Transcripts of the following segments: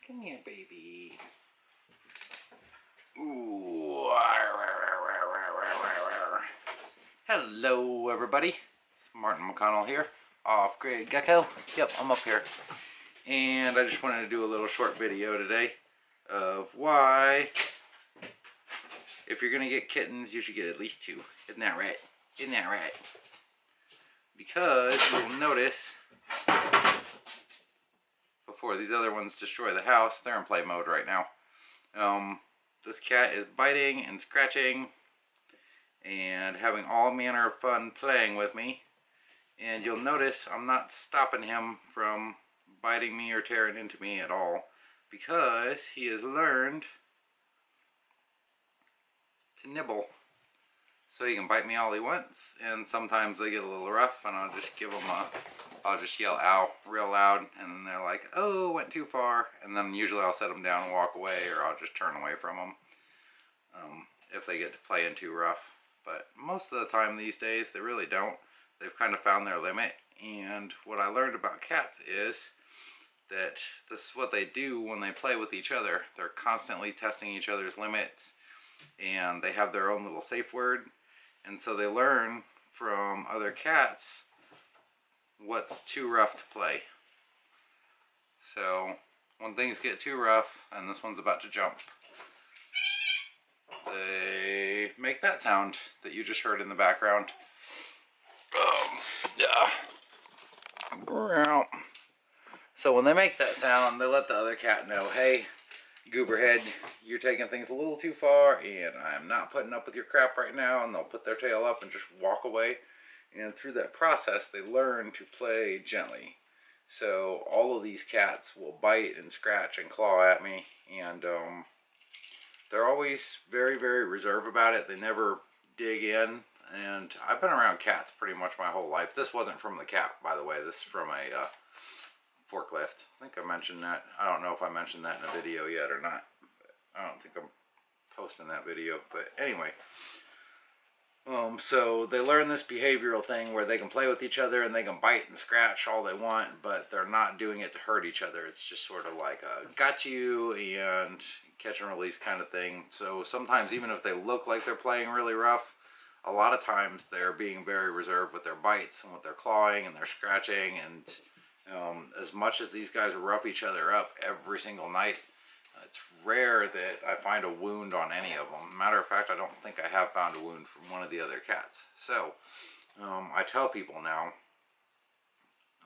Come here, baby. Ooh. Hello, everybody. It's Martin McConnell here, off-grid gecko. Yep, I'm up here. And I just wanted to do a little short video today of why, if you're going to get kittens, you should get at least 2. Isn't that right? Isn't that right? Because you'll notice, before these other ones destroy the house, they're in play mode right now. This cat is biting and scratching and having all manner of fun playing with me. And you'll notice I'm not stopping him from biting me or tearing into me at all, because he has learned to nibble. So he can bite me all he wants, and sometimes they get a little rough, and I'll just give them I'll just yell "ow" real loud, and then they're like, "Oh, went too far," and then usually I'll set them down and walk away, or I'll just turn away from them if they get to playing too rough. But most of the time these days, they really don't. They've kind of found their limit, and what I learned about cats is that this is what they do when they play with each other. They're constantly testing each other's limits, and they have their own little safe word. And so they learn from other cats what's too rough to play. So when things get too rough, and this one's about to jump, they make that sound that you just heard in the background. Yeah. So when they make that sound, they let the other cat know, "Hey, gooberhead, you're taking things a little too far, and I'm not putting up with your crap right now," and they'll put their tail up and just walk away. And through that process, they learn to play gently. So all of these cats will bite and scratch and claw at me, and they're always very, very reserved about it. They never dig in, and I've been around cats pretty much my whole life. This wasn't from the cat, by the way. This is from a forklift. I think I mentioned that. I don't know if I mentioned that in a video yet or not. I don't think I'm posting that video, but anyway. So they learn this behavioral thing where they can play with each other and they can bite and scratch all they want, but they're not doing it to hurt each other. It's just sort of like a got you and catch and release kind of thing. So sometimes, even if they look like they're playing really rough, a lot of times they're being very reserved with their bites and with their clawing and their scratching. And as much as these guys rough each other up every single night, it's rare that I find a wound on any of them. Matter of fact, I don't think I have found a wound from one of the other cats. So I tell people now,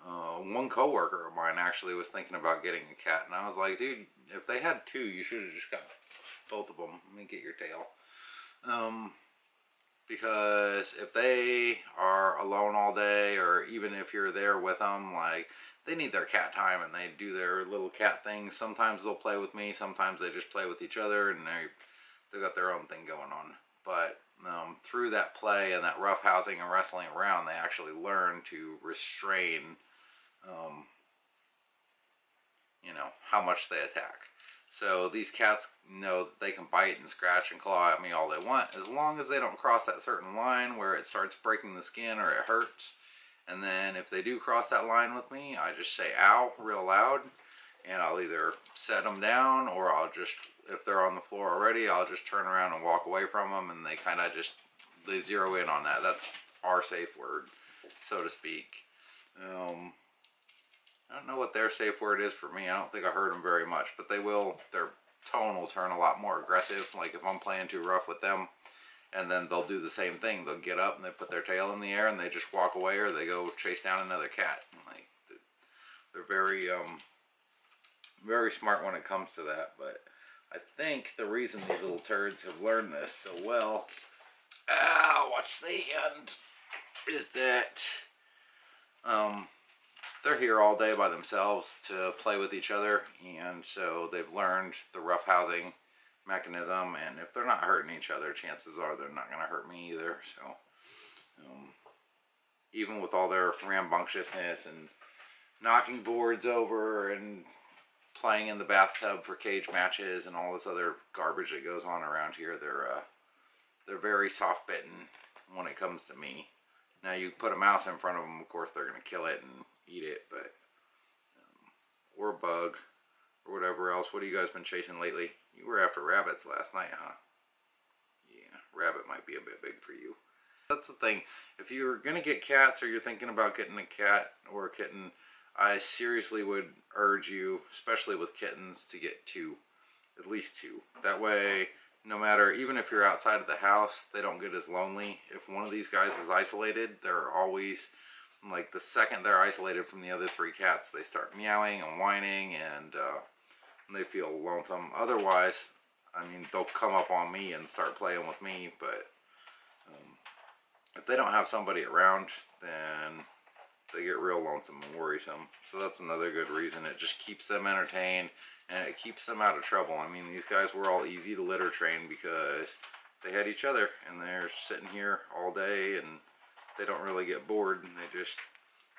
one coworker of mine actually was thinking about getting a cat, and I was like, dude, if they had 2, you should have just got both of them. Let me get your tail. Because if they are alone all day, or even if you're there with them, like, they need their cat time and they do their little cat things. Sometimes they'll play with me, sometimes they just play with each other, and they've got their own thing going on. But through that play and that roughhousing and wrestling around, they actually learn to restrain, you know, how much they attack. So these cats know that they can bite and scratch and claw at me all they want, as long as they don't cross that certain line where it starts breaking the skin or it hurts. And then if they do cross that line with me, I just say "ow" real loud, and I'll either set them down, or I'll just, if they're on the floor already, I'll just turn around and walk away from them, and they kind of just, they zero in on that. That's our safe word, so to speak. I don't know what their safe word is for me. I don't think I heard them very much, but they will, their tone will turn a lot more aggressive. Like if I'm playing too rough with them, and then they'll do the same thing. They'll get up and they put their tail in the air and they just walk away, or they go chase down another cat. Like, they're very, very smart when it comes to that. But I think the reason these little turds have learned this so well, watch the end, is that they're here all day by themselves to play with each other, and so they've learned the roughhousing mechanism, and if they're not hurting each other, chances are they're not going to hurt me either. So even with all their rambunctiousness and knocking boards over and playing in the bathtub for cage matches and all this other garbage that goes on around here, they're very soft bitten when it comes to me. Now you put a mouse in front of them, of course they're going to kill it and eat it, but or a bug or whatever else house. What have you guys been chasing lately? You were after rabbits last night, huh? Yeah, rabbit might be a bit big for you. That's the thing. If you're going to get cats or you're thinking about getting a cat or a kitten, I seriously would urge you, especially with kittens, to get two. At least two. That way, no matter, even if you're outside of the house, they don't get as lonely. If one of these guys is isolated, they're always, like, the second they're isolated from the other three cats, they start meowing and whining, and they feel lonesome. Otherwise, I mean, they'll come up on me and start playing with me, but if they don't have somebody around, then they get real lonesome and worrisome. So that's another good reason. It just keeps them entertained, and it keeps them out of trouble. I mean, these guys were all easy to litter train because they had each other, and they're sitting here all day, and they don't really get bored, and they just,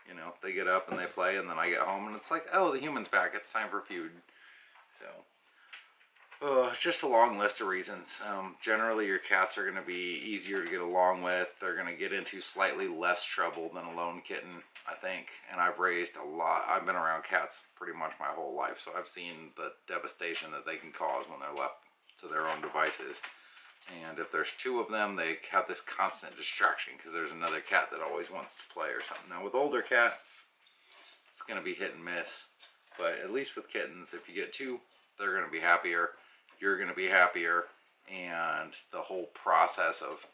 you know, they get up and they play, and then I get home, and it's like, oh, the human's back, it's time for food. So, just a long list of reasons. Generally, your cats are going to be easier to get along with. They're going to get into slightly less trouble than a lone kitten, I think. And I've raised a lot. I've been around cats pretty much my whole life, so I've seen the devastation that they can cause when they're left to their own devices. And if there's two of them, they have this constant distraction because there's another cat that always wants to play or something. Now, with older cats, it's going to be hit and miss. But at least with kittens, if you get two, they're going to be happier. You're going to be happier, and the whole process of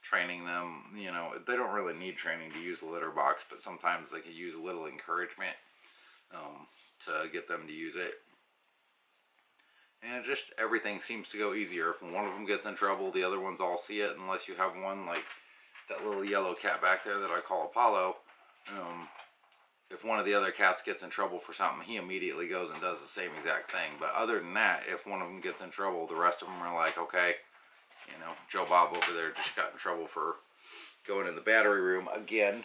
training them, you know, they don't really need training to use a litter box, but sometimes they could use a little encouragement to get them to use it. And just everything seems to go easier. If one of them gets in trouble, the other ones all see it, unless you have one like that little yellow cat back there that I call Apollo. If one of the other cats gets in trouble for something, he immediately goes and does the same exact thing. But other than that, if one of them gets in trouble, the rest of them are like, okay, you know, Joe Bob over there just got in trouble for going in the battery room again.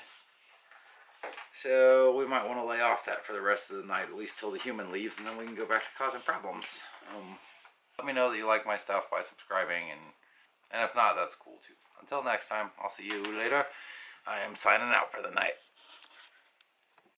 So we might want to lay off that for the rest of the night, at least till the human leaves, and then we can go back to causing problems. Let me know that you like my stuff by subscribing, and if not, that's cool too. Until next time, I'll see you later. I am signing out for the night.